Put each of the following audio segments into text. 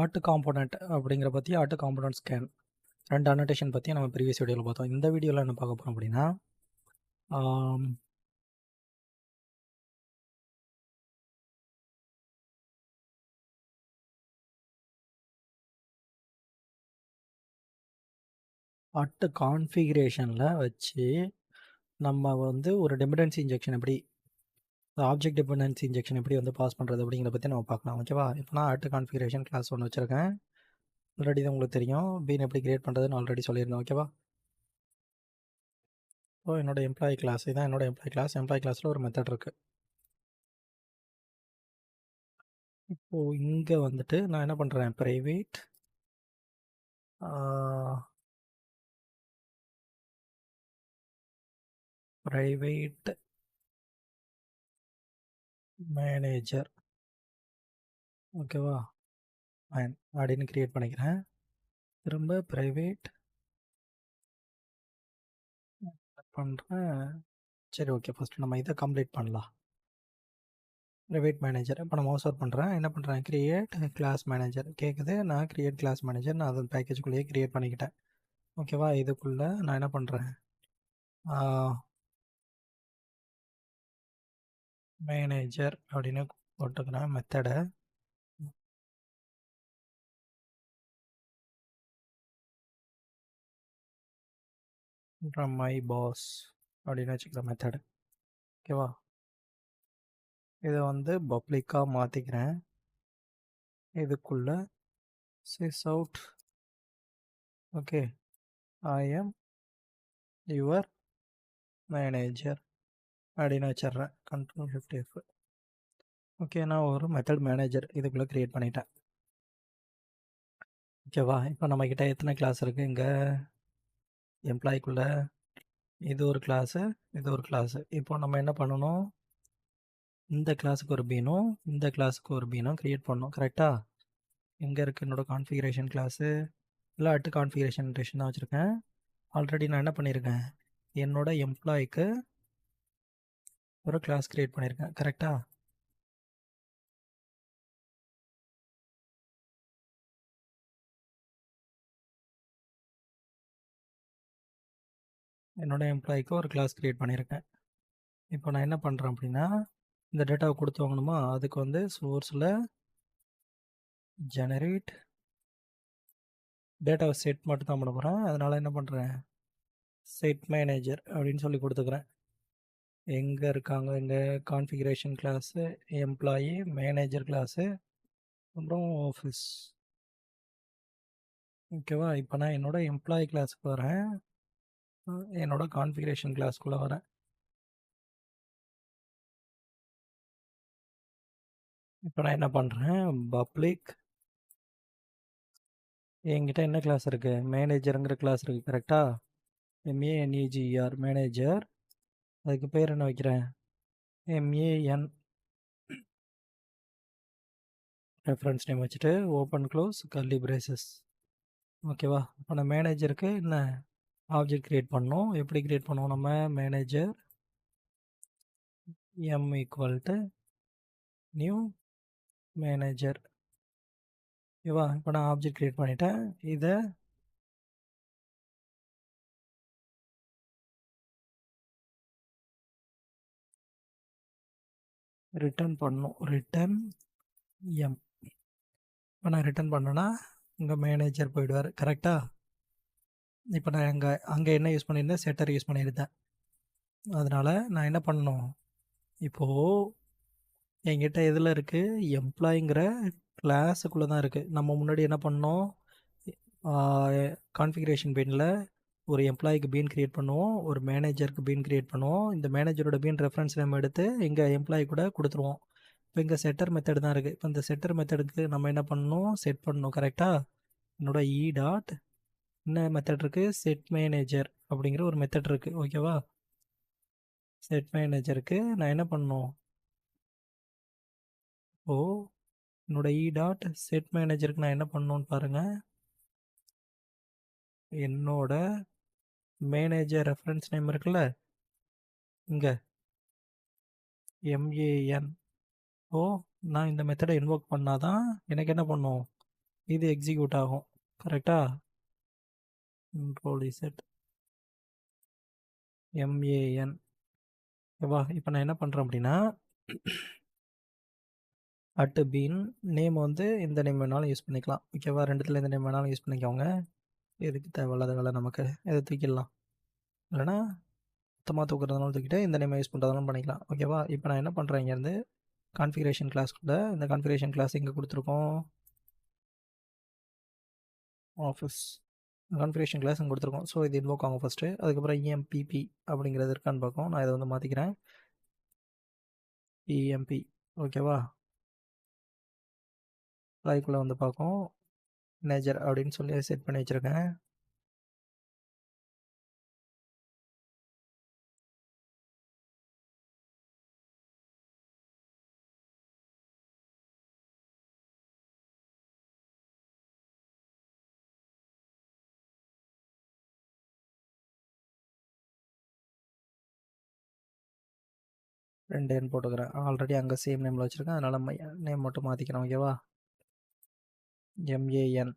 Auto component அப்படிங்கிற பற்றி auto component scan 2 annotation பற்றி நம்ம ப்ரீவியஸ் வீடியோவில் பார்த்தோம். இந்த வீடியோவில் என்ன பார்க்க போகிறோம் அப்படின்னா ஆட்டோ கான்ஃபிகரேஷனில் வச்சு நம்ம வந்து ஒரு டிபெண்டன்சி இன்ஜெக்ஷன் எப்படி ஆப்ஜெக்ட் டிபெண்டன்சி இன்ஜெக்ஷன் எப்படி வந்து பாஸ் பண்ணுறது அப்படிங்கிறத பற்றி நம்ம பார்க்கலாம். ஓகேவா? இப்போ நான் ஆட்டோ கான்ஃபிகரேஷன் கிளாஸ் ஒன்று வச்சுருக்கேன். ஆல்ரெடி தான் உங்களுக்கு தெரியும். பீன் எப்படி கிரியேட் பண்ணுறதுன்னு ஆல்ரெடி சொல்லியிருந்தேன். ஓகேவா? ஸோ என்னோட எம்ப்ளாயி கிளாஸ் இதான் என்னோட எம்ப்ளாயி கிளாஸில் ஒரு மெத்தட் இருக்குது. இப்போது இங்கே வந்துட்டு நான் என்ன பண்ணுறேன், ப்ரைவேட் மேனேஜர் ஓகேவா ஃபைன் அப்படின்னு க்ரியேட் பண்ணிக்கிறேன். திரும்ப ப்ரைவேட் பண்ணுறேன். சரி, ஓகே, ஃபஸ்ட்டு நம்ம இதை கம்ப்ளீட் பண்ணலாம். ப்ரைவேட் மேனேஜர் இப்போ நான் மவுஸ் அவுட் பண்ணுறேன். என்ன பண்ணுறேன், கிரியேட் கிளாஸ் மேனேஜர் கேட்குது. நான் கிரியேட் கிளாஸ் மேனேஜர் நான் அது பேக்கேஜுக்குள்ளேயே க்ரியேட் பண்ணிக்கிட்டேன். ஓகேவா? இதுக்குள்ளே நான் என்ன பண்ணுறேன், மேனேஜர் அப்படின்னு போட்டுக்கிறேன் மெத்தடை. மை பாஸ் அப்படின்னு வச்சுக்கிற மெத்தடு. ஓகேவா? இதை வந்து பப்ளிக்காக மாற்றிக்கிறேன். இதுக்குள்ளே sis out okay I am your manager அப்படின்னு வச்சிட்றேன். Control 50F. ஓகே, நான் ஒரு மெத்தட் மேனேஜர் இதுக்குள்ளே க்ரியேட் பண்ணிட்டேன். ஓகேவா? இப்போ நம்மக்கிட்ட எத்தனை கிளாஸ் இருக்குது இங்கே எம்ப்ளாய்க்குள்ளே? இது ஒரு கிளாஸு, இது ஒரு கிளாஸு. இப்போ நம்ம என்ன பண்ணணும், இந்த கிளாஸுக்கு ஒரு பீனும் இந்த கிளாஸுக்கு ஒரு பீனும் க்ரியேட் பண்ணணும். கரெக்டாக? எங்கே இருக்குது என்னோடய கான்ஃபிகரேஷன் கிளாஸு? இல்லை அட்டு கான்ஃபிகரேஷன் டெஷன் தான் வச்சுருக்கேன். ஆல்ரெடி நான் என்ன பண்ணியிருக்கேன், என்னோட எம்ப்ளாய்க்கு ஒரு கிளாஸ் க்ரியேட் பண்ணியிருக்கேன். கரெக்டாக? என்னோடய எம்ப்ளாய்க்கு ஒரு கிளாஸ் க்ரியேட் பண்ணியிருக்கேன். இப்போ நான் என்ன பண்ணுறேன் அப்படின்னா, இந்த டேட்டாவை கொடுத்து வாங்கணுமா, அதுக்கு வந்து சோர்ஸில் ஜெனரேட் டேட்டாவை செட் மட்டும் தான் பண்ண போகிறேன். அதனால் என்ன பண்ணுறேன், செட் மேனேஜர் அப்படின்னு சொல்லி கொடுத்துக்கிறேன். எங்கே இருக்காங்க, இந்த configuration class, employee, manager class, அப்புறம் ஆஃபீஸ். ஓகேவா? இப்போ நான் என்னோடய எம்ப்ளாயி கிளாஸுக்கு வரேன், என்னோடய கான்ஃபிகரேஷன் கிளாஸ்க்குள்ளே வரேன். இப்போ நான் என்ன பண்ணுறேன், பப்ளிக் என்கிட்ட என்ன கிளாஸ் இருக்குது, மேனேஜருங்கிற கிளாஸ் இருக்குது. கரெக்டாக? MENEGER manager. அதுக்கு பேர் என்ன வைக்கிறேன், MEN ரெஃபரன்ஸ் நேம் வச்சுட்டு ஓப்பன் க்ளோஸ் கர்லி பிரேசஸ். ஓகேவா? இப்போ நான் மேனேஜருக்கு என்ன ஆப்ஜெக்ட் க்ரியேட் பண்ணோம். எப்படி க்ரியேட் பண்ணுவோம், நம்ம manager M equal to new manager. ஓகேவா? இப்போ நான் ஆப்ஜெக்ட் க்ரியேட் பண்ணிட்டேன். இதை ரிட்டர்ன் பண்ணணும். Return M. இப்போ நான் ரிட்டர்ன் பண்ணேன்னா இங்கே மேனேஜர் போயிடுவார். கரெக்டாக? இப்போ நான் அங்கே என்ன யூஸ் பண்ணியிருந்தேன், செட்டர் யூஸ் பண்ணியிருந்தேன். அதனால் நான் என்ன பண்ணணும், இப்போது என்கிட்ட எதில் இருக்குது, எம்ப்ளாயிங்கிற கிளாஸுக்குள்ளே தான் இருக்குது. நம்ம முன்னாடி என்ன பண்ணோம், கான்ஃபிகரேஷன் பீனில் ஒரு எம்ப்ளாய்க்கு பீன் க்ரியேட் பண்ணுவோம், ஒரு மேனேஜருக்கு பீன் க்ரியேட் பண்ணுவோம். இந்த மேனேஜரோட பீன் ரெஃபரன்ஸ் நேம் எடுத்து எங்கள் எம்ப்ளாயி கூட கொடுத்துருவோம். இப்போ இங்கே செட்டர் மெத்தட் தான் இருக்குது. இப்போ இந்த செட்டர் மெத்தடுக்கு நம்ம என்ன பண்ணணும், செட் பண்ணணும். கரெக்டாக? என்னோட டாட் என்ன மெத்தட் இருக்குது, செட் மேனேஜர் அப்படிங்கிற ஒரு மெத்தட் இருக்குது. ஓகேவா? செட் மேனேஜருக்கு நான் என்ன பண்ணணும், ஓ என்னோட டாட் செட் மேனேஜருக்கு நான் என்ன பண்ணணும்னு பாருங்கள், என்னோட மேனேஜர் ரெஃபரன்ஸ் நேம் இருக்குல்ல இங்கே MEN. நான் இந்த மெத்தடை இன்வோக் பண்ணால் தான் எனக்கு என்ன பண்ணும், இது எக்ஸிக்யூட் ஆகும். கரெக்டா? Control Z MAN. ஓகேவா? இப்போ நான் என்ன பண்ணுறேன் அப்படின்னா அட் பீன் நேம் வந்து இந்த நேம் வேணாலும் யூஸ் பண்ணிக்கலாம். ஓகேவா? ரெண்டுத்தில் எந்த நேம் வேணாலும் யூஸ் பண்ணிக்கோங்க. எதுக்கு தேவையில்லாத வேலை நமக்கு, இதை தூக்கிடலாம். இல்லைனா மொத்தமாக தூக்குறதுனாலும் தூக்கிட்டு இந்த நேம் யூஸ் பண்ணுறதுனாலும் பண்ணிக்கலாம். ஓகேவா? இப்போ நான் என்ன பண்ணுறேன், இங்கேருந்து கான்ஃபிகரேஷன் கிளாஸ்க்குள்ள இந்த கான்ஃபிகரேஷன் கிளாஸ் இங்கே கொடுத்துருக்கோம், ஆஃபீஸ் கான்ஃபிகரேஷன் கிளாஸ் இங்கே கொடுத்துருக்கோம். ஸோ இது இன்வோக் ஆகும் ஃபஸ்ட்டு. அதுக்கப்புறம் EMPP அப்படிங்கிறது இருக்கான்னு பார்க்கும். நான் இதை வந்து மாற்றிக்கிறேன், EMP. ஓகேவா? லைக்குள்ளே வந்து பார்க்கும், மேனேஜர் அப்படின்னு சொல்லி செட் பண்ணி வச்சுருக்கேன். ரெண்டு எண் போட்டுக்கிறேன். ஆல்ரெடி அங்கே சேம் நேமில் வச்சுருக்கேன், அதனால் நேம் மட்டும் மாற்றிக்கிறேன். ஓகேவா? MAN.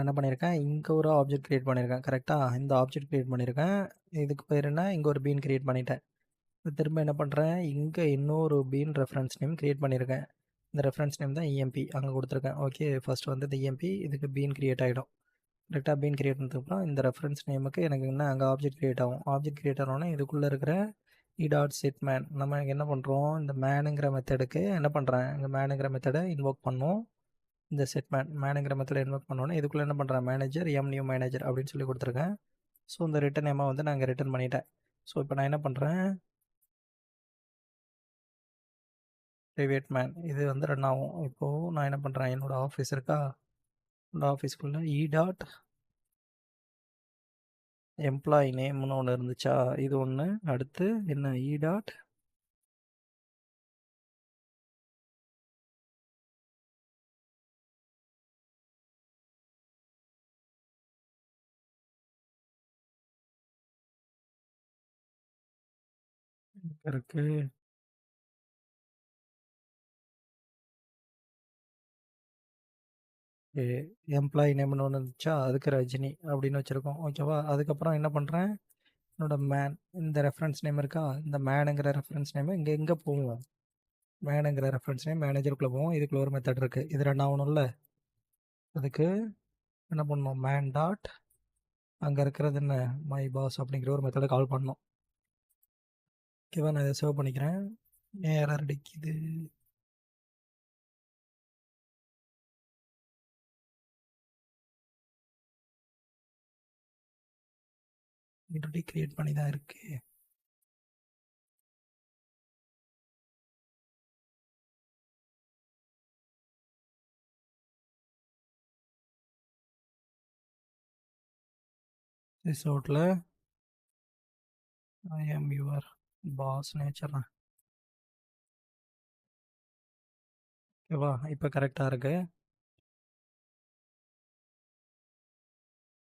என்ன பண்ணியிருக்கேன், இங்கே ஒரு ஆப்ஜெக்ட் க்ரியேட் பண்ணியிருக்கேன். கரெக்டாக? இந்த ஆப்ஜெக்ட் க்ரியேட் பண்ணியிருக்கேன். இதுக்கு பேர் என்ன, இங்கே ஒரு பீன் க்ரியேட் பண்ணிட்டேன். திரும்ப என்ன பண்ணுறேன், இங்கே இன்னொரு பீன் ரெஃபரன்ஸ் நேம் க்ரியேட் பண்ணியிருக்கேன். இந்த ரெஃபரன்ஸ் நேம் தான் EMP அங்கே கொடுத்துருக்கேன். ஓகே, ஃபஸ்ட் வந்து இந்த EMP இதுக்கு பீன் க்ரியேட் ஆகிடும். கரெக்டாக? பீன் க்ரியேட் பண்ணதுக்கப்புறம் இந்த ரெஃபரன்ஸ் நேமுக்கு எனக்கு என்ன அங்கே ஆப்ஜெக்ட் க்ரியேட் ஆகும். ஆப்ஜெக்ட் க்ரியேட் ஆனோடனே இதுக்குள்ளே இருக்கிற e.setMan நம்ம என்ன பண்ணுறோம், இந்த மேனுங்கிற மெத்தடுக்கு என்ன பண்ணுறேன், இந்த மேனுங்கிற மெத்தடை இன்வோக் பண்ணோம். இந்த மேனுங்கிற மெத்தடை இன்வோக் பண்ணோன்னே இதுக்குள்ளே என்ன பண்ணுறேன், மேனேஜர் நியூ மேனேஜர் அப்படின்னு சொல்லி கொடுத்துருக்கேன். ஸோ இந்த ரிட்டன் நேமை வந்து நான் இங்கே ரிட்டன் பண்ணிட்டேன். ஸோ இப்போ நான் என்ன பண்ணுறேன், ப்ரைவேட் மேன் இது வந்து ரன் ஆகும். இப்போது நான் என்ன பண்ணுறேன், என்னோடய ஆஃபீஸ் இருக்கா, இந்த ஆஃபீஸ்க்குள்ளே எம்ப்ளாயி நேம்னு ஒன்று இருந்துச்சா, இது ஒன்று. அடுத்து என்ன, இருக்கு எம்ப்ளாயி நேம்னு ஒன்று இருந்துச்சா, அதுக்கு ரஜினி அப்படின்னு வச்சுருக்கோம். ஓகேவா? அதுக்கப்புறம் என்ன பண்ணுறேன், என்னோட மேன் இந்த ரெஃபரன்ஸ் நேம் இருக்கா, இந்த மேனுங்கிற ரெஃபரன்ஸ் நேம் இங்கே எங்கே போவோம், மேனுங்கிற ரெஃபரன்ஸ் நேம் மேனேஜருக்குள்ளே போவோம். இதுக்குள்ள ஒரு மெத்தட் இருக்குது, இது ரன் ஆகணும்ல. அதுக்கு என்ன பண்ணணும், மேன் டாட் அங்கே இருக்கிறது என்ன, மை பாஸ் அப்படிங்கிற ஒரு மெத்தடை கால் பண்ணணும். ஓகேவா? நான் இதை சேவ் பண்ணிக்கிறேன். ஏரர் அடிக்குது, ஆல்ரெடி கிரியேட் பண்ணி தான் இருக்கு. ரிசோர்ட்டில் ஐ எம் யுவர் பாஸ்ன்னு வச்சிடறேன். ஓகேவா? இப்போ கரெக்டாக இருக்குது.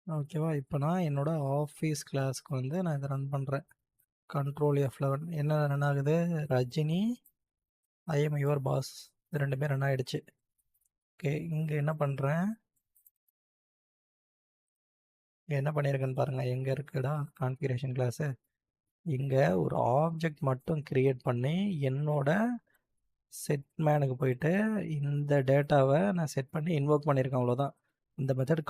ஓகேவா? இப்போ நான் என்னோடய ஆஃபீஸ் கிளாஸ்க்கு வந்து நான் இதை ரன் பண்ணுறேன். கண்ட்ரோல் F11 என்ன ரன் ஆகுது, Rajini I am your boss இது ரெண்டுமே ரன் ஆகிடுச்சு. ஓகே, இங்கே என்ன பண்ணுறேன், இங்கே என்ன பண்ணியிருக்கேன்னு பாருங்கள், எங்கே இருக்குடா கான்ஃபிகரேஷன் கிளாஸு, இங்கே ஒரு ஆப்ஜெக்ட் மட்டும் க்ரியேட் பண்ணி என்னோட செட் மேனுக்கு போயிட்டு இந்த டேட்டாவை நான் செட் பண்ணி இன்வோக் பண்ணியிருக்கேன், அவ்வளோதான். இந்த மெத்தட்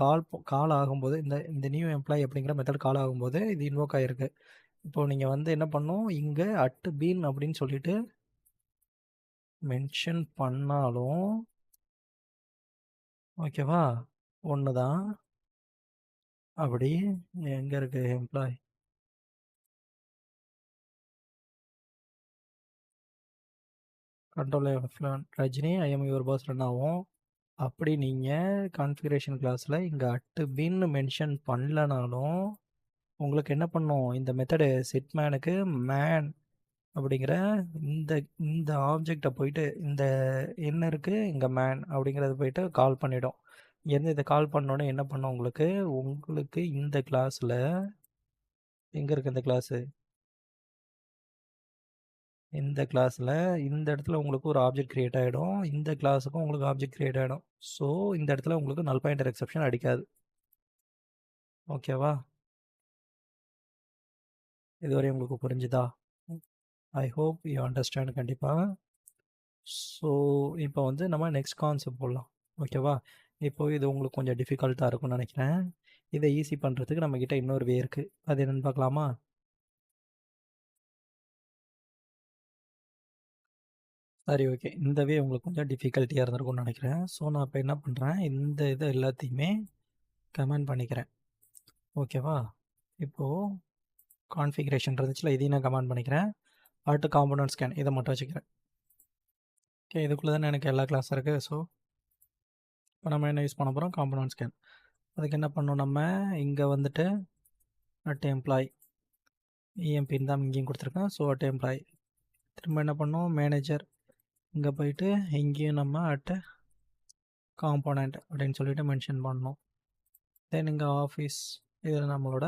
கால் ஆகும்போது இந்த இந்த நியூ எம்ப்ளாயி அப்படிங்கிற மெத்தட் கால் ஆகும்போது இது இன்வோக் ஆகிருக்கு. இப்போது நீங்கள் வந்து என்ன பண்ணணும், இங்கே பீன் அப்படின்னு சொல்லிட்டு மென்ஷன் பண்ணாலும் ஓகேவா, ஒன்று தான். அப்படி எங்கே இருக்குது employ, control F11 Rajini I am your boss run ஆகும். அப்படி நீங்கள் கான்ஃபிகரேஷன் கிளாஸில் இங்கே பீன்னு மென்ஷன் பண்ணலனாலும் உங்களுக்கு என்ன பண்ணும், இந்த மெத்தடு செட்மேனுக்கு மேன் அப்படிங்கிற இந்த இந்த ஆப்ஜெக்டை போயிட்டு இந்த என்ன இருக்குது இங்கே மேன் அப்படிங்கிறது போயிட்டு கால் பண்ணிடும். இங்கேருந்து இதை கால் பண்ணோன்னே என்ன பண்ணும், உங்களுக்கு உங்களுக்கு இந்த கிளாஸில் எங்கே இருக்குது இந்த கிளாஸு, இந்த கிளாஸில் இந்த இடத்துல உங்களுக்கு ஒரு ஆப்ஜெக்ட் க்ரியேட் ஆகிடும், இந்த கிளாஸுக்கும் உங்களுக்கு ஆப்ஜெக்ட் க்ரியேட் ஆகிடும். ஸோ இந்த இடத்துல உங்களுக்கு நல் பாயிண்டர் எக்ஸெப்ஷன் அடிக்காது. ஓகேவா? இதுவரை உங்களுக்கு புரிஞ்சுதா? ஐ ஹோப் யூ அண்டர்ஸ்டாண்ட் கண்டிப்பாக. ஸோ இப்போ வந்து நம்ம நெக்ஸ்ட் கான்செப்ட் போடலாம். ஓகேவா? இப்போ இது உங்களுக்கு கொஞ்சம் டிஃபிகல்ட்டாக இருக்கும்னு நினைக்கிறேன். இதை ஈஸி பண்ணுறதுக்கு நம்மக்கிட்ட இன்னொரு வே இருக்குது. அது என்னென்னு பார்க்கலாமா? சரி, ஓகே. இந்த வே உங்களுக்கு கொஞ்சம் டிஃபிகல்ட்டியாக இருந்திருக்கும்னு நினைக்கிறேன். ஸோ நான் இப்போ என்ன பண்ணுறேன், இந்த இதை எல்லாத்தையுமே கமெண்ட் பண்ணிக்கிறேன். ஓகேவா? இப்போது கான்ஃபிகரேஷன் இருந்துச்சுல, இதையும் நான் கமெண்ட் பண்ணிக்கிறேன். அடுத்து காம்பனன்ட் ஸ்கேன் இதை மட்டும் வச்சுக்கிறேன். ஓகே, இதுக்குள்ளே தானே எனக்கு எல்லா கிளாஸும் இருக்குது. ஸோ இப்போ நம்ம என்ன யூஸ் பண்ண போகிறோம், காம்பனன்ட் ஸ்கேன். அதுக்கு என்ன பண்ணணும், நம்ம இங்கே வந்துட்டு அட் எம்ப்ளாய் இஎம்பின்னு தான் இங்கேயும் கொடுத்துருக்கேன். ஸோ அட் எம்ப்ளாய் திரும்ப என்ன பண்ணோம், மேனேஜர் இங்கே போயிட்டு இங்கேயும் நம்ம அட் காம்போனண்ட் அப்படின்னு சொல்லிட்டு மென்ஷன் பண்ணணும். தென் இங்கே ஆஃபீஸ் இதில் நம்மளோட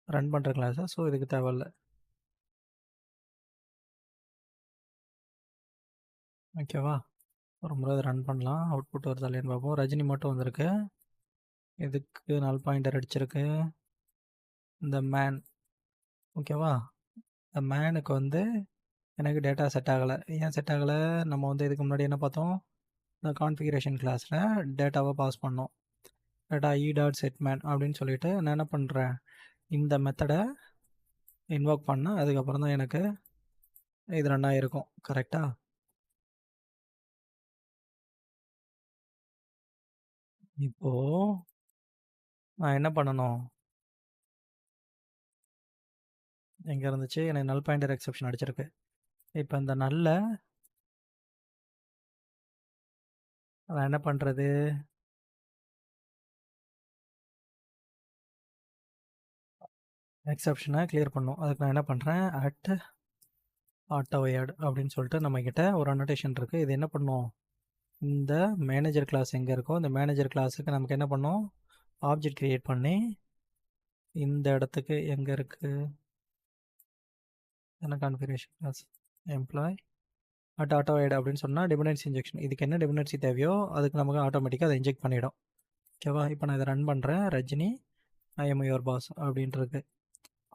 ரன் பண்ணுற கிளாஸை. ஸோ இதுக்கு தேவையில்ல. ஓகேவா? ஒரு முறை அதை ரன் பண்ணலாம். அவுட்புட் வருதா இல்லைன்னு பார்ப்போம். ரஜினி மட்டும் வந்திருக்கு. இதுக்கு நல் பாயிண்டர் அடிச்சிருக்கு. இந்த மேன். ஓகேவா? இந்த மேனுக்கு வந்து எனக்கு டேட்டா செட் ஆகலை. ஏன் செட் ஆகலை? நம்ம வந்து இதுக்கு முன்னாடி என்ன பார்த்தோம், இந்த கான்ஃபிகரேஷன் கிளாஸில் டேட்டாவை பாஸ் பண்ணோம். டேட்டா e.setman அப்படின்னு சொல்லிட்டு நான் என்ன பண்ணுறேன், இந்த மெத்தடை இன்வோக் பண்ணால் அதுக்கப்புறம் தான் எனக்கு இது ரன் ஆகிருக்கும். கரெக்டாக? இப்போது நான் என்ன பண்ணணும், எங்கே இருந்துச்சு, எனக்கு நல் பாயிண்டர் எக்ஸெப்ஷன் அடிச்சிருக்கு. இப்போ இந்த நல்ல நான் என்ன பண்ணுறது, எக்ஸெப்ஷனை கிளியர் பண்ணும். அதுக்கு நான் என்ன பண்ணுறேன், அட் ஆட்டோவையாட் அப்படின்னு சொல்லிட்டு நம்மக்கிட்ட ஒரு அனோட்டேஷன் இருக்குது. இது என்ன பண்ணும், இந்த மேனேஜர் கிளாஸ் எங்கே இருக்கோ இந்த மேனேஜர் கிளாஸுக்கு நமக்கு என்ன பண்ணோம், ஆப்ஜெக்ட் க்ரியேட் பண்ணி இந்த இடத்துக்கு எங்கே இருக்குது, என்ன கான்ஃபிகரேஷன் கிளாஸ் எம்ப்ளாய் அட் ஆட்டோவைட் அப்படின்னு சொன்னால் டிபெண்டன்சி இன்ஜெக்ஷன். இதுக்கு என்ன டிபெண்டன்சி தேவையோ அதுக்கு நமக்கு ஆட்டோமேட்டிக்காக அதை இன்ஜெக்ட் பண்ணிவிடும். ஓகேவா? இப்போ நான் இதை ரன் பண்ணுறேன். Rajini I am your boss அப்படின்றது.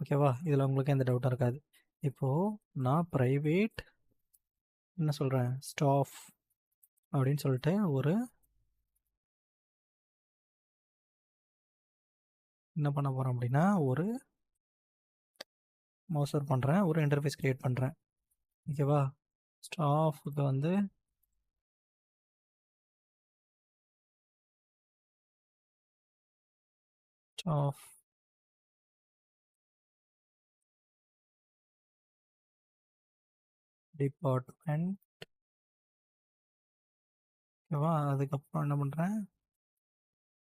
ஓகேவா? இதில் உங்களுக்கு எந்த டவுட்டும் இருக்காது. இப்போது நான் ப்ரைவேட் என்ன சொல்கிறேன், ஸ்டாஃப் அப்படின்னு சொல்லிட்டு ஒரு என்ன பண்ண போகிறேன் அப்படின்னா, ஒரு மவுசர் பண்ணுறேன், ஒரு இன்டர்ஃபேஸ் க்ரியேட் பண்ணுறேன். ஓகேவா? ஸ்டாஃபுக்கு வந்து ஸ்டாஃப் டிபார்ட்மெண்ட். ஓகேவா? அதுக்கப்புறம் என்ன பண்ணுறேன்,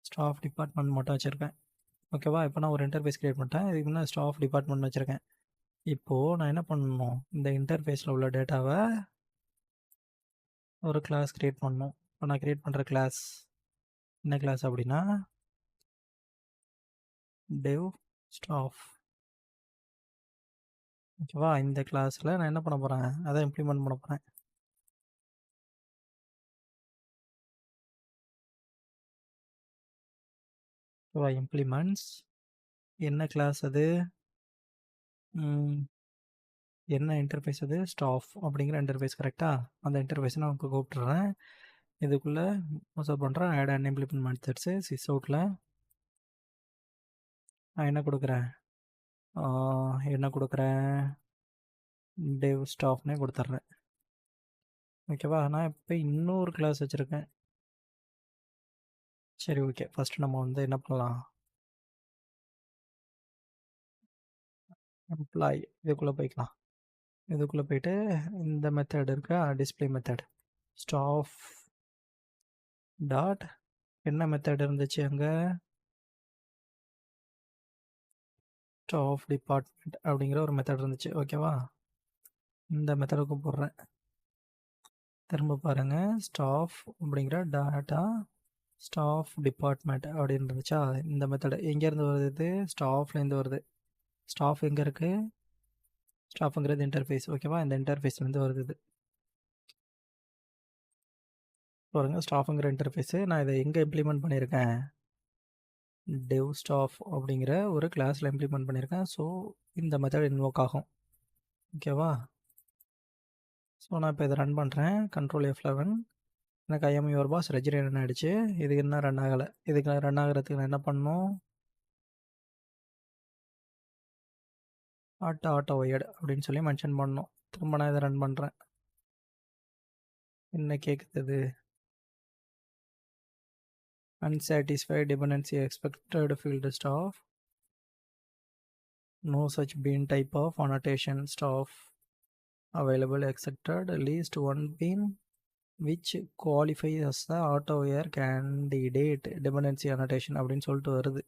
ஸ்டாஃப் டிபார்ட்மெண்ட் மட்டும் வச்சுருக்கேன். ஓகேவா? இப்போ நான் ஒரு இன்டர்ஃபேஸ் க்ரியேட் பண்ணிட்டேன். இதுக்கு முன்னே ஸ்டாஃப் டிபார்ட்மெண்ட் வச்சுருக்கேன். இப்போது நான் என்ன பண்ணணும், இந்த இன்டர்ஃபேஸில் உள்ள டேட்டாவை ஒரு கிளாஸ் க்ரியேட் பண்ணணும். இப்போ நான் க்ரியேட் பண்ணுற கிளாஸ் என்ன கிளாஸ் அப்படின்னா, டெவ் ஸ்டாஃப். ஓகேவா? இந்த கிளாஸில் நான் என்ன பண்ண போகிறேன், அதை இம்ப்ளிமெண்ட் பண்ண போகிறேன். ஓகேவா? இம்ப்ளிமெண்ட்ஸ் என்ன கிளாஸ் அது, என்ன இன்டர்ஃபேஸ் அது, ஸ்டாஃப் அப்படிங்கிற இன்டர்ஃபேஸ். கரெக்டாக? அந்த இன்டர்ஃபேஸை நான் கூப்பிட்டுறேன். இதுக்குள்ளே மோசம் பண்ணுறேன், ஆட் அண்ட் இம்ப்ளிமெண்ட் மெத்தட்ஸு. சிஸ் அவுட்டில் நான் என்ன கொடுக்குறேன், என்ன கொடுக்குறேன், டெவ் ஸ்டாஃப்னே கொடுத்துட்றேன். ஓகேவா? நான் இப்போ இன்னொரு கிளாஸ் வச்சுருக்கேன். சரி, ஓகே. ஃபஸ்ட்டு நம்ம வந்து என்ன பண்ணலாம், எம்ப்ளாய் இதுக்குள்ளே போய்க்கலாம். இதுக்குள்ளே போயிட்டு இந்த மெத்தட் இருக்கா, டிஸ்பிளே மெத்தட் ஸ்டாஃப் டாட் என்ன மெத்தட் இருந்துச்சு அங்கே, ஸ்டாஃப் டிபார்ட்மெண்ட் அப்படிங்கிற ஒரு மெத்தட் இருந்துச்சு. ஓகேவா? இந்த மெத்தடுக்கு போடுறேன். திரும்ப பாருங்கள், ஸ்டாஃப் அப்படிங்கிற டாட்டா ஸ்டாஃப் டிபார்ட்மெண்ட் அப்படின்னு இருந்துச்சா. இந்த மெத்தடு எங்கேருந்து வருது, இது ஸ்டாஃப்லேருந்து வருது. ஸ்டாஃப் எங்கே இருக்குது, ஸ்டாஃப்ங்கிறது இன்டர்ஃபேஸ். ஓகேவா? இந்த இன்டர்ஃபேஸ்லேருந்து வருது இது. பாருங்க, ஸ்டாஃப்ங்கிற இன்டர்ஃபேஸு நான் இதை எங்கே இம்ப்ளிமெண்ட் பண்ணியிருக்கேன்? டெவ் ஸ்டாஃப் அப்படிங்கிற ஒரு கிளாஸில் இம்ப்ளிமெண்ட் பண்ணியிருக்கேன். ஸோ இந்த மெத்தட் இன்வோக் ஆகும். ஓகேவா? ஸோ நான் இப்போ இதை ரன் பண்ணுறேன். Control F11. எனக்கு I am your boss register run ஆகிடுச்சு. இதுக்கு என்ன ரன் ஆகலை. இதுக்கு ரன் ஆகிறதுக்கு நான் என்ன பண்ணணும்? ஆட்டோ ஒயர்டு அப்படின்னு சொல்லி மென்ஷன் பண்ணணும். திரும்ப நான் இதை ரன் பண்ணுறேன். என்ன கேட்குது? unsatisfied dependency expected field staff, no such bean type of annotation staff available accepted, least one bean which qualifies as the auto-aware candidate dependency annotation அப்படின்னு சொல்லிட்டு வருது.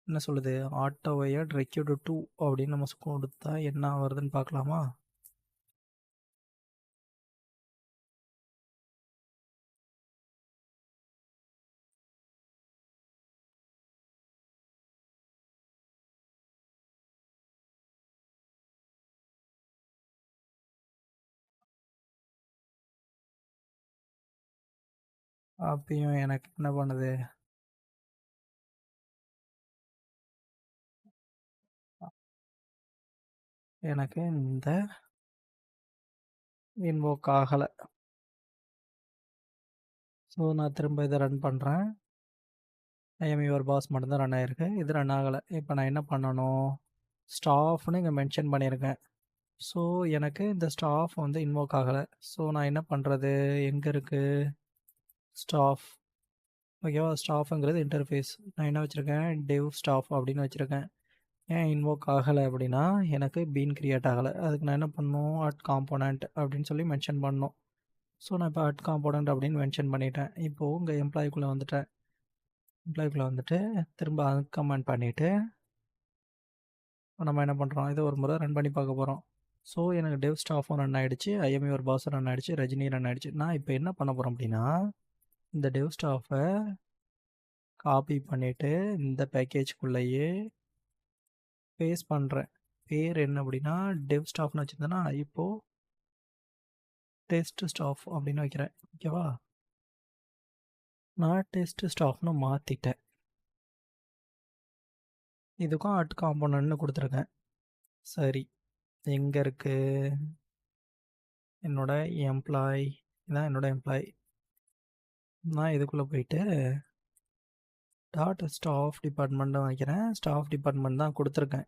என்ன சொல்லுது? auto-aware required to அப்படின்னு நம்ம கொடுத்தா என்ன வருதுன்னு பார்க்கலாமா? அப்பயும் எனக்கு என்ன பண்ணுது? எனக்கு இந்த இன்வோக் ஆகலை. ஸோ நான் திரும்ப இதை ரன் பண்ணுறேன். ஐஎம் யுவர் பாஸ் மட்டும்தான் ரன் ஆகிருக்கு. இது ரன் ஆகலை. இப்போ நான் என்ன பண்ணணும்? ஸ்டாஃப்னு இங்கே மென்ஷன் பண்ணியிருக்கேன். ஸோ எனக்கு இந்த ஸ்டாஃப் வந்து இன்வோக் ஆகலை. ஸோ நான் என்ன பண்ணுறது? எங்கே இருக்குது ஸ்டாஃப்? ஓகேவா? ஸ்டாஃபுங்கிறது இன்டர்ஃபேஸ். நான் என்ன வச்சுருக்கேன்? டெவ் ஸ்டாஃப் அப்படின்னு வச்சுருக்கேன். ஏன் இன்வோக் ஆகலை அப்படின்னா எனக்கு பீன் கிரியேட் ஆகலை. அதுக்கு நான் என்ன பண்ணணும்? அட் காம்போனண்ட் அப்படின்னு சொல்லி மென்ஷன் பண்ணணும். ஸோ நான் இப்போ அட் காம்போனண்ட் அப்படின்னு மென்ஷன் பண்ணிட்டேன். இப்போது உங்கள் எம்ப்ளாய்க்குள்ளே வந்துட்டேன். எம்ப்ளாய்க்குள்ளே வந்துட்டு திரும்ப அன்கமெண்ட் பண்ணிவிட்டு நம்ம என்ன பண்ணுறோம்? இதை ஒரு முறை ரன் பண்ணி பார்க்க போகிறோம். ஸோ எனக்கு டெவ் ஸ்டாஃபும் ரன் ஆகிடுச்சு, ஐஎம் யுவர் பாஸும் ரன் ஆகிடுச்சு, ரஜினி ரன் ஆகிடுச்சு. நான் இப்போ என்ன பண்ண போகிறோம் அப்படின்னா, இந்த டெவ் ஸ்டாஃபை காப்பி பண்ணிவிட்டு இந்த பேக்கேஜ்குள்ளேயே பேஸ்ட் பண்ணுறேன். பேர் என்ன அப்படின்னா டெவ் ஸ்டாஃப்னு வச்சுருந்தேன்னா இப்போது டெஸ்ட் ஸ்டாஃப் அப்படின்னு வைக்கிறேன். ஓகேவா? நான் டெஸ்ட் ஸ்டாஃப்னு மாற்றிட்டேன். இதுக்கும் அட் காம்போனன்ட்னு கொடுத்துருக்கேன். சரி, எங்கே இருக்குது என்னோட எம்ப்ளாய்? இதான் என்னோட எம்ப்ளாய். நான் இதுக்குள்ளே போயிட்டு டாட் ஸ்டாஃப் டிபார்ட்மெண்ட் தான் வைக்கிறேன். ஸ்டாஃப் டிபார்ட்மெண்ட் தான் கொடுத்துருக்கேன்.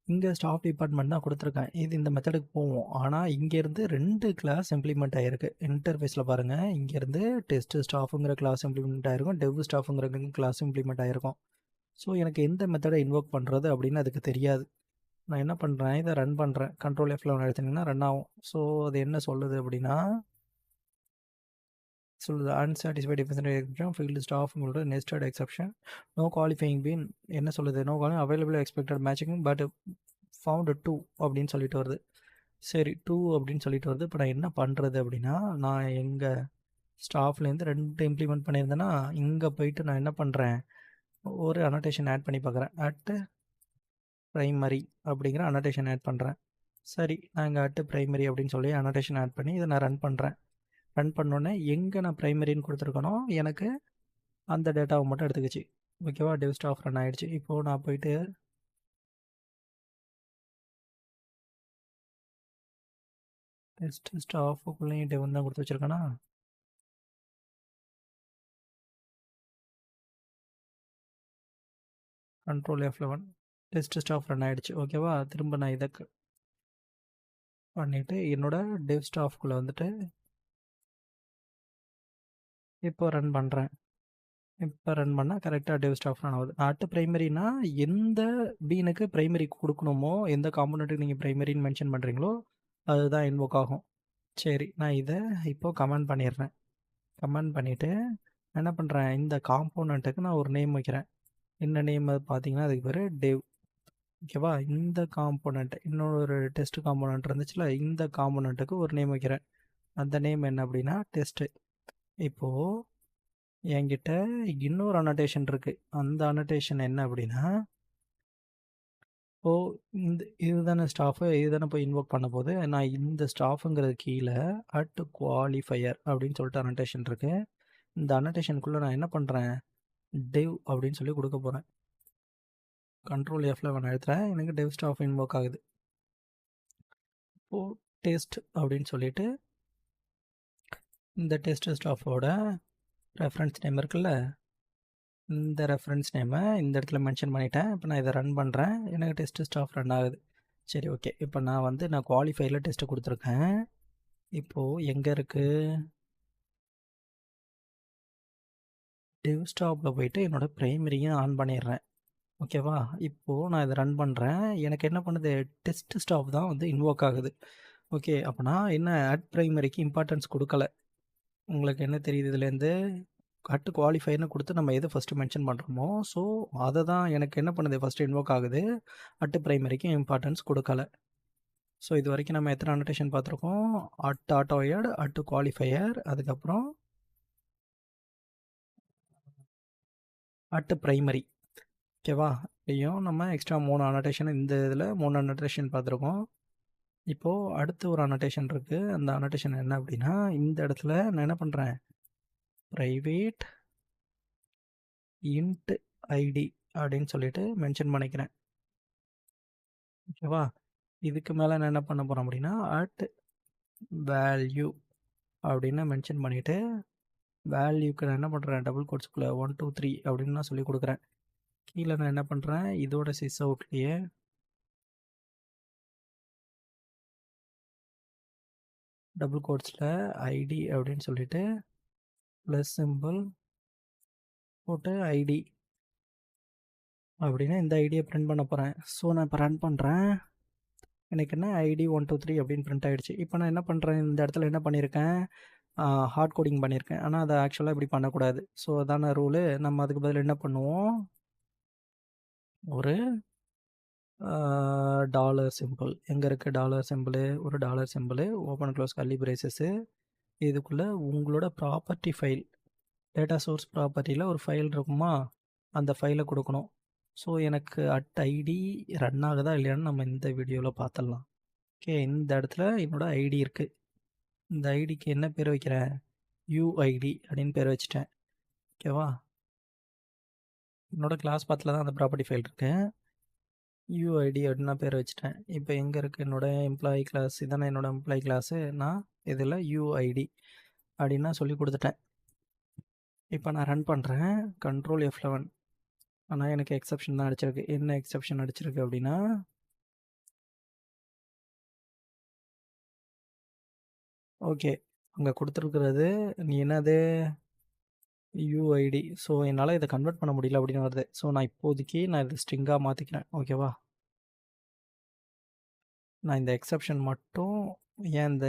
இங்கே ஸ்டாஃப் டிபார்ட்மெண்ட் தான் கொடுத்துருக்கேன். இது இந்த மெத்தடுக்கு போவோம். ஆனால் இங்கேருந்து 2 கிளாஸ் இம்ப்ளிமெண்ட் ஆகிருக்கு. இன்டர்ஃபேஸில் பாருங்கள், இங்கேருந்து டெஸ்ட் ஸ்டாஃபுங்கிற கிளாஸ் இம்ப்ளிமெண்ட் ஆகிருக்கும், டெவ் ஸ்டாஃபுங்கிற கிளாஸ் இம்ப்ளிமெண்ட் ஆகிருக்கும். ஸோ எனக்கு எந்த மெத்தடை இன்வோக் பண்ணுறது அப்படின்னு அதுக்கு தெரியாது. நான் என்ன பண்ணுறேன்? இதை ரன் பண்ணுறேன். கண்ட்ரோல் F11 எடுத்திங்கன்னா ரன் ஆகும். ஸோ அது என்ன சொல்லுது அப்படின்னா சொல்லுது unsatisfied difference exception field staff உங்களோட nested exception no qualifying bean என்ன சொல்லுது? No qualifying available expected matching but found 2 அப்படின்னு சொல்லிட்டு வருது. சரி, 2 அப்படின்னு சொல்லிட்டு வருது. இப்போ நான் என்ன பண்ணுறது அப்படின்னா, நான் எங்கள் ஸ்டாஃப்லேருந்து 2 இம்ப்ளிமெண்ட் பண்ணியிருந்தேன்னா இங்கே போயிட்டு நான் என்ன பண்ணுறேன்? ஒரு அனோட்டேஷன் ஆட் பண்ணி பார்க்குறேன். அட்டு ப்ரைமரி அப்படிங்கிற அனோட்டேஷன் ஆட் பண்ணுறேன். சரி, நான் இங்கே அட்டு ப்ரைமரி அப்படின்னு சொல்லி அனோட்டேஷன் ஆட் பண்ணி இதை நான் ரன் பண்ணுறேன். ரன் பண்ணோன்னே எங்கே நான் ப்ரைமரின்னு கொடுத்துருக்கனோ எனக்கு அந்த டேட்டாவை மட்டும் எடுத்துக்கிச்சு. ஓகேவா? டெவ் ஸ்டாஃப் ரன் ஆகிடுச்சு. இப்போது நான் போயிட்டு டெஸ்ட் ஸ்டாஃபுக்குள்ளேயும் டெவ் தான் கொடுத்து வச்சுருக்கேனா? Control F11 test staff run ஆகிடுச்சு. ஓகேவா? திரும்ப நான் இதை பண்ணிவிட்டு என்னோடய டெவ் ஸ்டாஃப்குள்ளே வந்துட்டு இப்போ ரன் பண்ணுறேன். இப்போ ரன் பண்ணால் கரெக்டாக டெவ் ஸ்டாஃப் ரன் ஆகுது. அட்டு ப்ரைமரினா எந்த பீனுக்கு ப்ரைமரி கொடுக்கணுமோ, எந்த காம்பனண்ட்டுக்கு நீங்கள் ப்ரைமரின்னு மென்ஷன் பண்ணுறீங்களோ அதுதான் இன்வோக் ஆகும். சரி, நான் இதை இப்போது கமெண்ட் பண்ணிடுறேன். கமெண்ட் பண்ணிவிட்டு என்ன பண்ணுறேன்? இந்த காம்போனண்ட்டுக்கு நான் ஒரு நேம் வைக்கிறேன். என்ன நேம் பார்த்தீங்கன்னா அதுக்கு பேர் டெவ். ஓகேவா? இந்த காம்போனண்ட் இன்னொரு டெஸ்ட் காம்போனண்ட் இருந்துச்சுல, இந்த காம்போனண்ட்டுக்கு ஒரு நேம் வைக்கிறேன். அந்த நேம் என்ன அப்படின்னா டெஸ்ட்டு. இப்போது என்கிட்ட இன்னொரு அனோட்டேஷன் இருக்குது. அந்த அனோட்டேஷன் என்ன அப்படின்னா இப்போ இதுதானே ஸ்டாஃபு, இதுதானே போய் இன்வோக் பண்ண போது. நான் இந்த ஸ்டாஃப்ங்கிறது கீழ குவாலிஃபையர் அப்படின்னு சொல்லிட்டு அனோடேஷன் இருக்கு. இந்த அனோடேஷனுக்குள்ள நான் என்ன பண்றேன், டெவ் அப்படின்னு சொல்லி குடுக்க போறேன். Control F11 அழுத்துறேன். எனக்கு டெவ் ஸ்டாஃப் இன்வோக் ஆகுது. இப்போ டெஸ்ட் அப்படின்னு சொல்லிட்டு இந்த டெஸ்ட் ஸ்டாஃபோட ரெஃபரன்ஸ் நேம் இருக்குல்ல, இந்த ரெஃபரன்ஸ் நேமை இந்த இடத்துல மென்ஷன் பண்ணிட்டேன். இப்போ நான் இதை ரன் பண்ணுறேன். எனக்கு டெஸ்ட் ஸ்டாஃப் ரன் ஆகுது. சரி, ஓகே. இப்போ நான் குவாலிஃபைல டெஸ்ட்டு கொடுத்துருக்கேன். இப்போது எங்கே இருக்குது, டெவ் ஸ்டாப்பில் போயிட்டு என்னோடய ப்ரைமரியும் ஆன் பண்ணிடுறேன். ஓகேவா? இப்போது நான் இதை ரன் பண்ணுறேன். எனக்கு என்ன பண்ணுது, டெஸ்ட் ஸ்டாஃப் தான் வந்து இன்வோக் ஆகுது. ஓகே, அப்போ நான் என்ன ப்ரைமரிக்கு இம்பார்ட்டன்ஸ் கொடுக்கல. உங்களுக்கு என்ன தெரியுது இதுலேருந்து, குவாலிஃபைன்னு கொடுத்து நம்ம எது ஃபஸ்ட்டு மென்ஷன் பண்ணுறோமோ, ஸோ அதை தான் எனக்கு என்ன பண்ணுது, ஃபஸ்ட்டு இன்வோக் ஆகுது. ப்ரைமரிக்கு இம்பார்ட்டன்ஸ் கொடுக்கல. ஸோ இது வரைக்கும் நம்ம எத்தனை அனோடேஷன் பார்த்துருக்கோம், ஆட்டோயட், குவாலிஃபையர், அதுக்கப்புறம் ப்ரைமரி. ஓகேவா? இதையும் நம்ம எக்ஸ்ட்ரா 3 அனோடேஷன், இந்த இதில் 3 அனோடேஷன் பார்த்துருக்கோம். இப்போது அடுத்து ஒரு அனோடேஷன் இருக்குது. அந்த அனோடேஷன் என்ன அப்படின்னா, இந்த இடத்துல நான் என்ன பண்ணுறேன், ப்ரைவேட் இன்ட் ஐடி அப்படின்னு சொல்லிட்டு மென்ஷன் பண்ணிக்கிறேன். ஓகேவா? இதுக்கு மேலே நான் என்ன பண்ண போகிறேன் அப்படின்னா, வேல்யூ அப்படின்னு மென்ஷன் பண்ணிவிட்டு, வேல்யூக்கு நான் என்ன பண்ணுறேன், டபுள் கோட்ஸ்குள்ளே 1 2 3 அப்படின்னு நான் சொல்லி கொடுக்குறேன். கீழே நான் என்ன பண்ணுறேன், இதோட சிஸ் அவுட்லேயே டபுள் கோட்ஸில் ஐடி அப்படின்னு சொல்லிட்டு ப்ளஸ் சிம்பிள் போட்டு ஐடி அப்படின்னு இந்த ஐடியை பிரிண்ட் பண்ண போகிறேன். ஸோ நான் இப்போ ரன் பண்ணுறேன். எனக்கு என்ன ஐடி 1 2 3 அப்படின்னு பிரிண்ட் ஆகிடுச்சு. இப்போ நான் என்ன பண்ணுறேன், இந்த இடத்துல என்ன பண்ணியிருக்கேன், ஹார்ட் கோடிங் பண்ணியிருக்கேன். ஆனால் அதை ஆக்சுவலாக இப்படி பண்ணக்கூடாது. ஸோ அதான ரூலு. நம்ம அதுக்கு பதில் என்ன பண்ணுவோம், ஒரு டாலர் சிம்பிள். எங்கே இருக்குது டாலர் சிம்பிள், ஒரு dollar simple, open close curly braces, இதுக்குள்ளே உங்களோட ப்ராப்பர்ட்டி ஃபைல், டேட்டா சோர்ஸ் ப்ராப்பர்ட்டியில் ஒரு ஃபைல் இருக்குமா, அந்த ஃபைலை கொடுக்கணும். ஸோ எனக்கு ஐடி ரன் ஆகுதா இல்லையான்னு நம்ம இந்த வீடியோவில் பார்த்துடலாம். ஓகே, இந்த இடத்துல என்னோடய ஐடி இருக்குது. இந்த ஐடிக்கு என்ன பேர் வைக்கிறேன், யூஐடி அப்படின்னு பேர் வச்சுட்டேன். ஓகேவா? என்னோடய கிளாஸ் பாத்தில் தான் அந்த ப்ராப்பர்ட்டி ஃபைல் இருக்கு. யூஐடி அப்படின்னு நான் பேர் வச்சுட்டேன். இப்போ எங்கே இருக்குது என்னோடய எம்ப்ளாயி கிளாஸ், இதானே என்னோடய எம்ப்ளாயி கிளாஸு. நான் இதில் யூஐடி அப்படின்னு நான் சொல்லி கொடுத்துட்டேன். இப்போ நான் ரன் பண்ணுறேன். Control F11. ஆனால் எனக்கு எக்ஸப்ஷன் தான் அடிச்சிருக்கு. என்ன எக்ஸப்ஷன் அடிச்சிருக்கு அப்படின்னா, ஓகே, அங்கே கொடுத்துருக்கிறது நீ என்னது, யூஐடி. ஸோ என்னால் இதை கன்வெர்ட் பண்ண முடியல அப்படின்னு வருது. ஸோ நான் இப்போதைக்கு இதை ஸ்ட்ரிங்காக மாற்றிக்கிறேன். ஓகேவா? நான் இந்த எக்ஸப்ஷன் மட்டும் ஏன் இந்த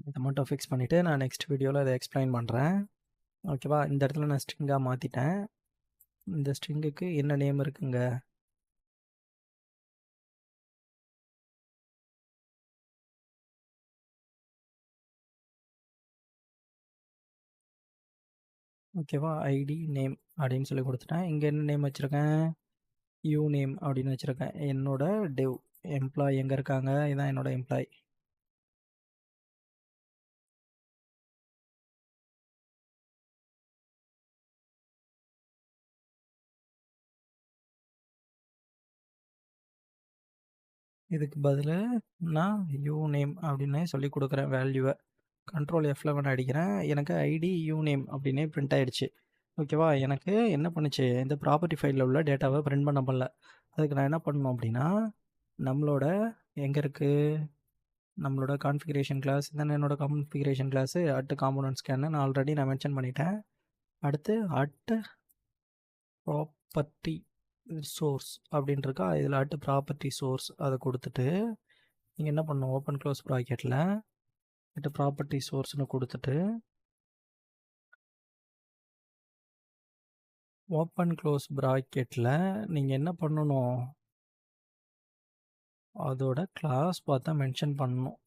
இதை மட்டும் ஃபிக்ஸ் பண்ணிவிட்டு நான் நெக்ஸ்ட் வீடியோவில் அதை எக்ஸ்பிளைன் பண்ணுறேன். ஓகேவா? இந்த இடத்துல நான் ஸ்ட்ரிங்காக மாற்றிட்டேன். இந்த ஸ்ட்ரிங்குக்கு என்ன நேம் இருக்குங்க, ஓகேவா? ஐடி நேம் அப்படின்னு சொல்லி கொடுத்துட்டேன். இங்கே என்ன நேம் வச்சுருக்கேன், யூ நேம் அப்படின்னு வச்சுருக்கேன். என்னோட டெவ் எம்ப்ளாய் எங்கே இருக்காங்க, இதான் என்னோட எம்ப்ளாய். இதுக்கு பதில் நான் யூ நேம் அப்படின்னு சொல்லி கொடுக்குறேன் வேல்யூவை. கண்ட்ரோல் F11 அடிக்கிறேன். எனக்கு ஐடி யூ நேம் அப்படின்னே பிரிண்ட் ஆகிடுச்சு. ஓகேவா? எனக்கு என்ன பண்ணுச்சு, இந்த ப்ராப்பர்ட்டி ஃபைலில் உள்ள டேட்டாவை பிரிண்ட் பண்ண முடியல. அதுக்கு நான் என்ன பண்ணணும் அப்படின்னா, நம்மளோட எங்கே இருக்குது, நம்மளோட கான்ஃபிகரேஷன் கிளாஸ் தானே என்னோட கான்ஃபிகரேஷன் கிளாஸு, காம்போனன்ட் ஸ்கேன்னு நான் ஆல்ரெடி மென்ஷன் பண்ணிட்டேன். அடுத்து ப்ராப்பர்ட்டி சோர்ஸ் அப்படின்னு இருக்கா, இதில் ப்ராப்பர்ட்டி சோர்ஸ் அதை கொடுத்துட்டு நீங்கள் என்ன பண்ணணும், ஓப்பன் க்ளோஸ் ப்ராக்கெட்டில் ப்ராப்பர்ட்டி சோர்ஸ்னு கொடுத்துட்டு ஓப்பன் க்ளோஸ் ப்ராக்கெட்டில் நீங்கள் என்ன பண்ணணும், அதோட கிளாஸ் பார்த்தா மென்ஷன் பண்ணணும்.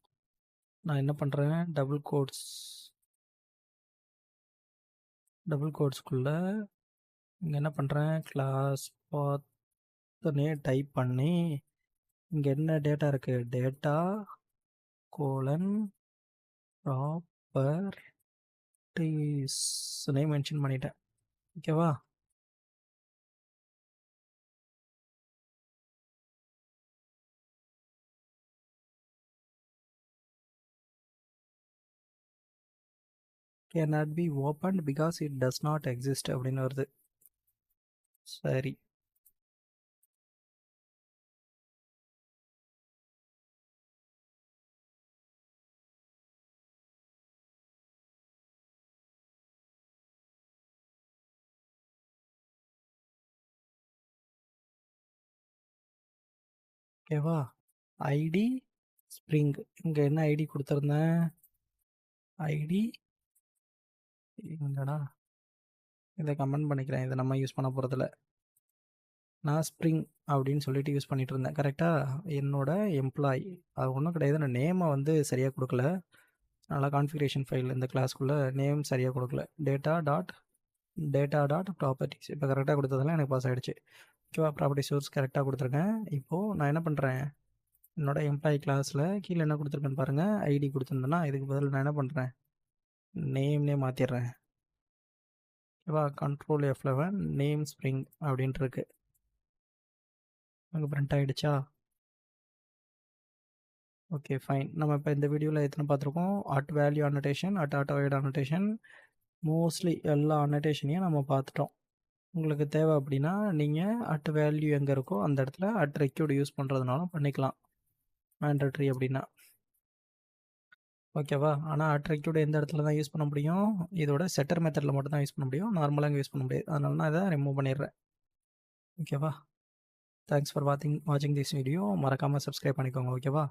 நான் என்ன பண்ணுறேன், டபுள் கோட்ஸ்குள்ளே இங்கே என்ன பண்ணுறேன், கிளாஸ் பார்த்தனே டைப் பண்ணி இங்கே என்ன டேட்டா இருக்குது, டேட்டா கோலன் ப்ராப்பர்ட்டிஸ்னே மென்ஷன் பண்ணிட்டேன். ஓகேவா? cannot be opened because it does not exist அப்படின்னு வருது. சரி, ஓகேவா? ஐடி ஸ்ப்ரிங், இங்கே என்ன ஐடி கொடுத்துருந்தேன், ஐடி எங்கடா, இதை கமெண்ட் பண்ணிக்கிறேன், இதை நம்ம யூஸ் பண்ண போகிறதில்ல. நான் ஸ்ப்ரிங் அப்படின்னு சொல்லிட்டு யூஸ் பண்ணிட்டு இருந்தேன். கரெக்டாக என்னோட எம்ப்ளாயி அது ஒன்றும் கிடையாது. நான் நேமை வந்து சரியாக கொடுக்கல. நல்லா கான்ஃபிகரேஷன் ஃபைல் இந்த கிளாஸ்க்குள்ளே நேம் சரியாக கொடுக்கல. டேட்டா டாட் ப்ராப்பர்ட்டிஸ் இப்போ கரெக்டாக கொடுத்ததெல்லாம் எனக்கு பாஸ் ஆகிடுச்சு. ஓகேவா? ப்ராப்பர்ட்டி சோர்ஸ் கரெக்டாக கொடுத்துருக்கேன். இப்போது நான் என்ன பண்ணுறேன், என்னோட எம்ப்ளாயி கிளாஸில் கீழே என்ன கொடுத்துருக்கேன்னு பாருங்கள், ஐடி கொடுத்துருந்தேன்னா இதுக்கு பதில் நான் என்ன பண்ணுறேன், நேம்னே மாற்றிடுறேன். ஓகேவா? கண்ட்ரோல் F11 நேம் ஸ்ப்ரிங் அப்படின்ட்டு இருக்கு. அங்கே பிரிண்ட் ஆகிடுச்சா? Okay, fine. நம்ம இப்போ இந்த வீடியோவில் எத்தனை பார்த்துருக்கோம், வேல்யூ அனோட்டேஷன், ஆட்டோவைட் அனோட்டேஷன், மோஸ்ட்லி எல்லா அனோட்டேஷனையும் நம்ம பார்த்துட்டோம். உங்களுக்கு தேவை அப்படின்னா நீங்கள் வேல்யூ எங்கே இருக்கோ அந்த இடத்துல ரெக்யூர்டு யூஸ் பண்ணுறதுனாலும் பண்ணிக்கலாம், மேண்டட்ரி அப்படின்னா. ஓகேவா? ஆனால் ரெக்யூர்டு எந்த இடத்துல தான் யூஸ் பண்ண முடியும், இதோட செட்டர் மெத்தடில் மட்டும் தான் யூஸ் பண்ண முடியும், நார்மலாக இங்கே யூஸ் பண்ண முடியாது. அதனால நான் இதை ரிமூவ் பண்ணிடுறேன். ஓகேவா? தேங்க்ஸ் ஃபார் வாட்சிங் திஸ் வீடியோ. மறக்காமல் சப்ஸ்கிரைப் பண்ணிக்கோங்க. ஓகேவா?